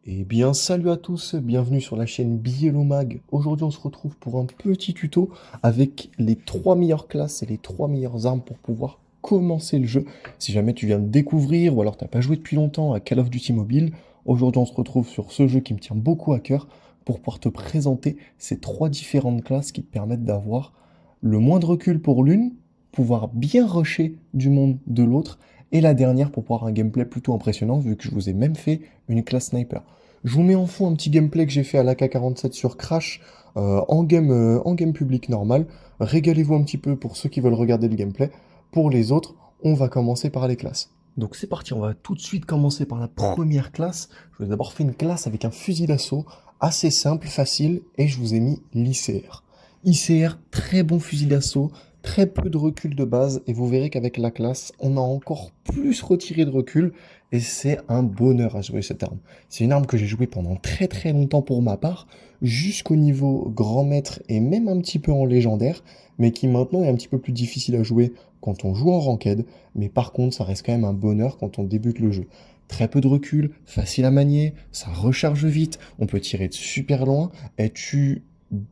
Eh bien, salut à tous, bienvenue sur la chaîne Biello Mag. Aujourd'hui, on se retrouve pour un petit tuto avec les 3 meilleures classes et les 3 meilleures armes pour pouvoir commencer le jeu. Si jamais tu viens de découvrir ou alors t'as pas joué depuis longtemps à Call of Duty Mobile, aujourd'hui on se retrouve sur ce jeu qui me tient beaucoup à cœur pour pouvoir te présenter ces 3 différentes classes qui te permettent d'avoir le moins de recul pour l'une, pouvoir bien rusher du monde de l'autre, et la dernière pour pouvoir un gameplay plutôt impressionnant vu que je vous ai même fait une classe sniper. Je vous mets en fond un petit gameplay que j'ai fait à l'AK-47 sur Crash en game public normal. Régalez-vous un petit peu pour ceux qui veulent regarder le gameplay. Pour les autres, on va commencer par les classes. Donc c'est parti, on va tout de suite commencer par la première classe. Je vous ai d'abord fait une classe avec un fusil d'assaut assez simple, facile, et je vous ai mis l'ICR. ICR, très bon fusil d'assaut, très peu de recul de base, et vous verrez qu'avec la classe, on a encore plus retiré de recul, et c'est un bonheur à jouer cette arme. C'est une arme que j'ai jouée pendant très très longtemps pour ma part, jusqu'au niveau grand maître et même un petit peu en légendaire, mais qui maintenant est un petit peu plus difficile à jouer quand on joue en ranked, mais par contre ça reste quand même un bonheur quand on débute le jeu. Très peu de recul, facile à manier, ça recharge vite, on peut tirer de super loin, et tue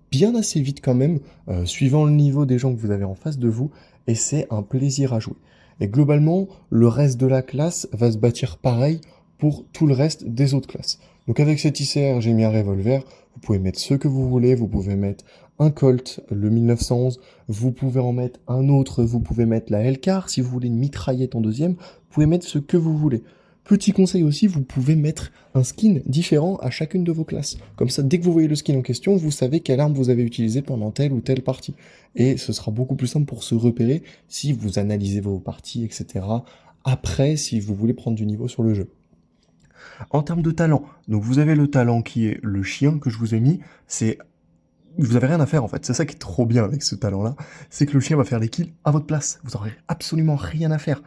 bien assez vite quand même, suivant le niveau des gens que vous avez en face de vous, et c'est un plaisir à jouer. Et globalement, le reste de la classe va se bâtir pareil pour tout le reste des autres classes. Donc avec cet ICR, j'ai mis un revolver, vous pouvez mettre ce que vous voulez, vous pouvez mettre un Colt, le 1911, vous pouvez en mettre un autre, vous pouvez mettre la Hellcar, si vous voulez une mitraillette en deuxième, vous pouvez mettre ce que vous voulez. Petit conseil aussi, vous pouvez mettre un skin différent à chacune de vos classes. Comme ça, dès que vous voyez le skin en question, vous savez quelle arme vous avez utilisée pendant telle ou telle partie. Et ce sera beaucoup plus simple pour se repérer si vous analysez vos parties, etc. Après, si vous voulez prendre du niveau sur le jeu. En termes de talent, donc vous avez le talent qui est le chien que je vous ai mis, c'est vous avez rien à faire en fait, c'est ça qui est trop bien avec ce talent-là, c'est que le chien va faire les kills à votre place, vous aurez absolument rien à faire.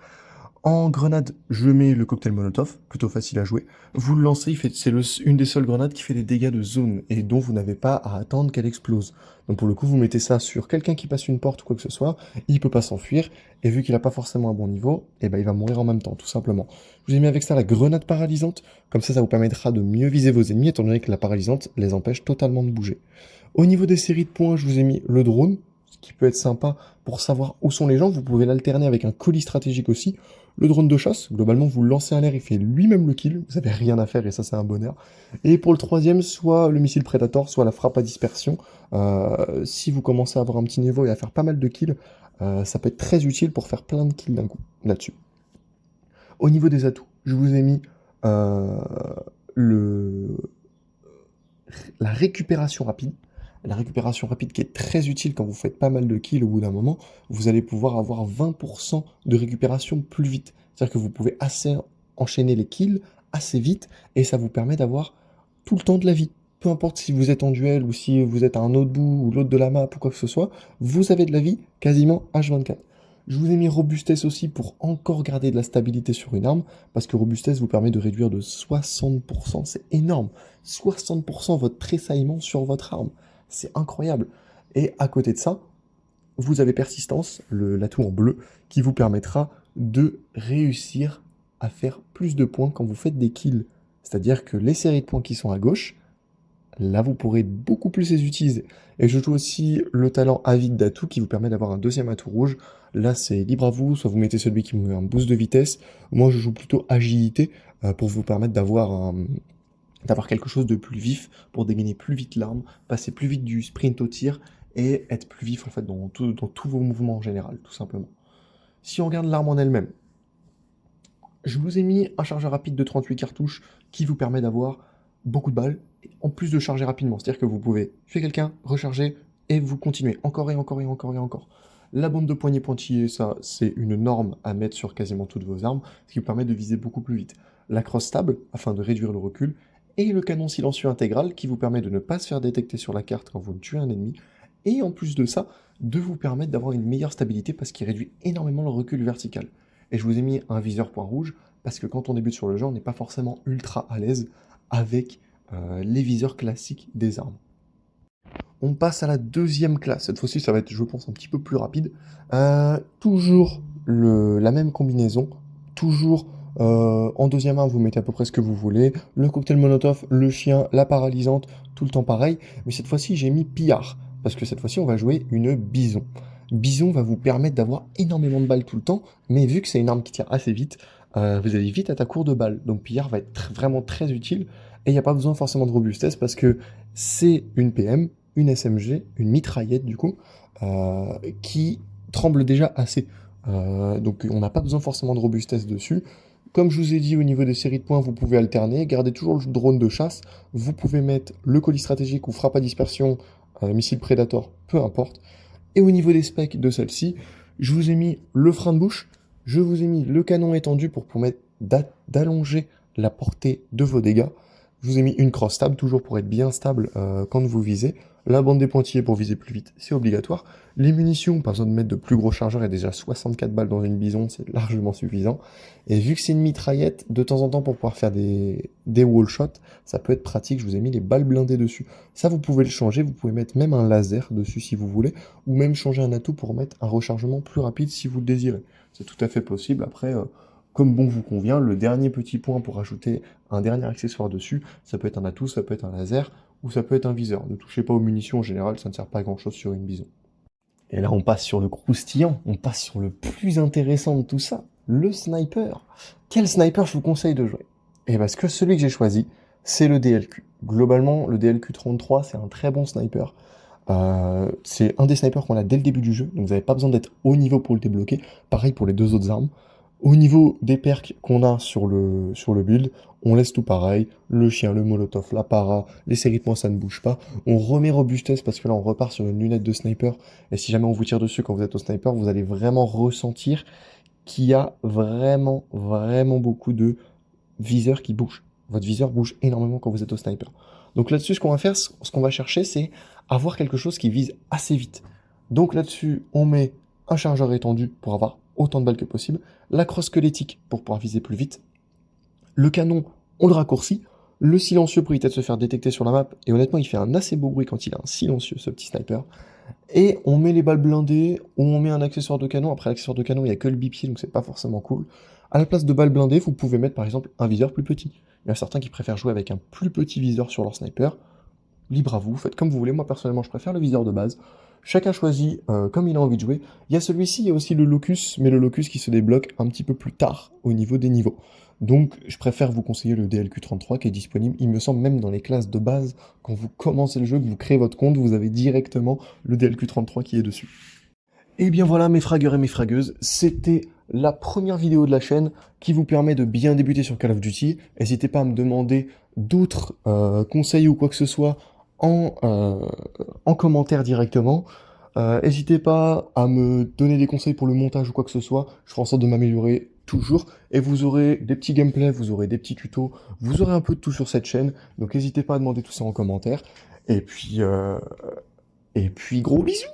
En grenade, je mets le cocktail Molotov, plutôt facile à jouer. Vous le lancez, c'est une des seules grenades qui fait des dégâts de zone et dont vous n'avez pas à attendre qu'elle explose. Donc pour le coup, vous mettez ça sur quelqu'un qui passe une porte ou quoi que ce soit, il peut pas s'enfuir, et vu qu'il a pas forcément un bon niveau, eh ben il va mourir en même temps, tout simplement. Je vous ai mis avec ça la grenade paralysante, comme ça vous permettra de mieux viser vos ennemis, étant donné que la paralysante les empêche totalement de bouger. Au niveau des séries de points, je vous ai mis le drone, ce qui peut être sympa pour savoir où sont les gens. Vous pouvez l'alterner avec un colis stratégique aussi. Le drone de chasse, globalement, vous le lancez à l'air, il fait lui-même le kill. Vous avez rien à faire et ça, c'est un bonheur. Et pour le troisième, soit le missile Predator, soit la frappe à dispersion. Si vous commencez à avoir un petit niveau et à faire pas mal de kills, ça peut être très utile pour faire plein de kills d'un coup là-dessus. Au niveau des atouts, je vous ai mis euh, le, la récupération rapide. La récupération rapide qui est très utile quand vous faites pas mal de kills au bout d'un moment, vous allez pouvoir avoir 20% de récupération plus vite. C'est-à-dire que vous pouvez assez enchaîner les kills assez vite et ça vous permet d'avoir tout le temps de la vie. Peu importe si vous êtes en duel ou si vous êtes à un autre bout ou l'autre de la map ou quoi que ce soit, vous avez de la vie quasiment H24. Je vous ai mis robustesse aussi pour encore garder de la stabilité sur une arme, parce que robustesse vous permet de réduire de 60%, c'est énorme. 60% votre tressaillement sur votre arme. C'est incroyable. Et à côté de ça, vous avez persistance, l'atout en bleu, qui vous permettra de réussir à faire plus de points quand vous faites des kills. C'est-à-dire que les séries de points qui sont à gauche, là vous pourrez beaucoup plus les utiliser. Et je joue aussi le talent avide d'atout qui vous permet d'avoir un deuxième atout rouge. Là c'est libre à vous, soit vous mettez celui qui me met un boost de vitesse. Moi je joue plutôt agilité pour vous permettre d'avoir quelque chose de plus vif pour dégainer plus vite l'arme, passer plus vite du sprint au tir et être plus vif en fait dans tous vos mouvements en général, tout simplement. Si on regarde l'arme en elle-même, je vous ai mis un chargeur rapide de 38 cartouches qui vous permet d'avoir beaucoup de balles, en plus de charger rapidement. C'est-à-dire que vous pouvez tuer quelqu'un, recharger, et vous continuez encore et encore et encore et encore. La bande de poignée pointillée, ça, c'est une norme à mettre sur quasiment toutes vos armes, ce qui vous permet de viser beaucoup plus vite. La crosse stable, afin de réduire le recul, et le canon silencieux intégral, qui vous permet de ne pas se faire détecter sur la carte quand vous tuez un ennemi, et en plus de ça, de vous permettre d'avoir une meilleure stabilité parce qu'il réduit énormément le recul vertical. Et je vous ai mis un viseur point rouge, parce que quand on débute sur le jeu, on n'est pas forcément ultra à l'aise avec les viseurs classiques des armes. On passe à la deuxième classe. Cette fois-ci, ça va être, je pense, un petit peu plus rapide. Toujours la même combinaison, toujours En deuxième arme, vous mettez à peu près ce que vous voulez. Le cocktail Molotov, le chien, la paralysante, tout le temps pareil. Mais cette fois-ci, j'ai mis pillard. Parce que cette fois-ci, on va jouer une bison. Bison va vous permettre d'avoir énormément de balles tout le temps. Mais vu que c'est une arme qui tire assez vite, vous allez vite à ta cour de balles. Donc pillard va être vraiment très utile. Et il n'y a pas besoin forcément de robustesse parce que c'est une PM, une SMG, une mitraillette du coup, qui tremble déjà assez. Donc on n'a pas besoin forcément de robustesse dessus. Comme je vous ai dit, au niveau des séries de points, vous pouvez alterner, gardez toujours le drone de chasse, vous pouvez mettre le colis stratégique ou frappe à dispersion, missile Predator, peu importe. Et au niveau des specs de celle-ci, je vous ai mis le frein de bouche, je vous ai mis le canon étendu pour permettre d'allonger la portée de vos dégâts. Je vous ai mis une crosse stable, toujours pour être bien stable quand vous visez. La bande des pointillés pour viser plus vite, c'est obligatoire. Les munitions, pas besoin de mettre de plus gros chargeurs, il y a déjà 64 balles dans une bison, c'est largement suffisant. Et vu que c'est une mitraillette, de temps en temps pour pouvoir faire des wall shots, ça peut être pratique, je vous ai mis les balles blindées dessus. Ça, vous pouvez le changer, vous pouvez mettre même un laser dessus si vous voulez, ou même changer un atout pour mettre un rechargement plus rapide si vous le désirez. C'est tout à fait possible, après, comme bon vous convient, le dernier petit point pour ajouter un dernier accessoire dessus, ça peut être un atout, ça peut être un laser, ou ça peut être un viseur. Ne touchez pas aux munitions, en général, ça ne sert pas à grand chose sur une bison. Et là, on passe sur le croustillant, on passe sur le plus intéressant de tout ça, le sniper. Quel sniper je vous conseille de jouer? Et parce que celui que j'ai choisi, c'est le DLQ. Globalement, le DLQ 33, c'est un très bon sniper. C'est un des snipers qu'on a dès le début du jeu, donc vous n'avez pas besoin d'être haut niveau pour le débloquer. Pareil pour les deux autres armes. Au niveau des perks qu'on a sur le build, on laisse tout pareil. Le chien, le molotov, la para, les séries de points, ça ne bouge pas. On remet robustesse parce que là, on repart sur une lunette de sniper. Et si jamais on vous tire dessus quand vous êtes au sniper, vous allez vraiment ressentir qu'il y a vraiment, vraiment beaucoup de viseurs qui bougent. Votre viseur bouge énormément quand vous êtes au sniper. Donc là-dessus, ce qu'on va faire, ce qu'on va chercher, c'est avoir quelque chose qui vise assez vite. Donc là-dessus, on met un chargeur étendu pour avoir autant de balles que possible, la crosse squelettique pour pouvoir viser plus vite, le canon, on le raccourcit, le silencieux pour éviter de se faire détecter sur la map, et honnêtement, il fait un assez beau bruit quand il est un silencieux, ce petit sniper. Et on met les balles blindées, ou on met un accessoire de canon. Après, l'accessoire de canon, il n'y a que le bipied, donc c'est pas forcément cool. À la place de balles blindées, vous pouvez mettre par exemple un viseur plus petit. Il y a certains qui préfèrent jouer avec un plus petit viseur sur leur sniper. Libre à vous, faites comme vous voulez. Moi, personnellement, je préfère le viseur de base. Chacun choisit comme il a envie de jouer. Il y a celui-ci, il y a aussi le locus, mais le locus qui se débloque un petit peu plus tard au niveau des niveaux. Donc, je préfère vous conseiller le DLQ33 qui est disponible, il me semble, même dans les classes de base. Quand vous commencez le jeu, que vous créez votre compte, vous avez directement le DLQ33 qui est dessus. Et bien voilà mes fragueurs et mes fragueuses, c'était la première vidéo de la chaîne qui vous permet de bien débuter sur Call of Duty. N'hésitez pas à me demander d'autres conseils ou quoi que ce soit en commentaire directement. N'hésitez pas à me donner des conseils pour le montage ou quoi que ce soit. Je ferai en sorte de m'améliorer toujours. Et vous aurez des petits gameplays, vous aurez des petits tutos, vous aurez un peu de tout sur cette chaîne. Donc n'hésitez pas à demander tout ça en commentaire. Et puis gros bisous!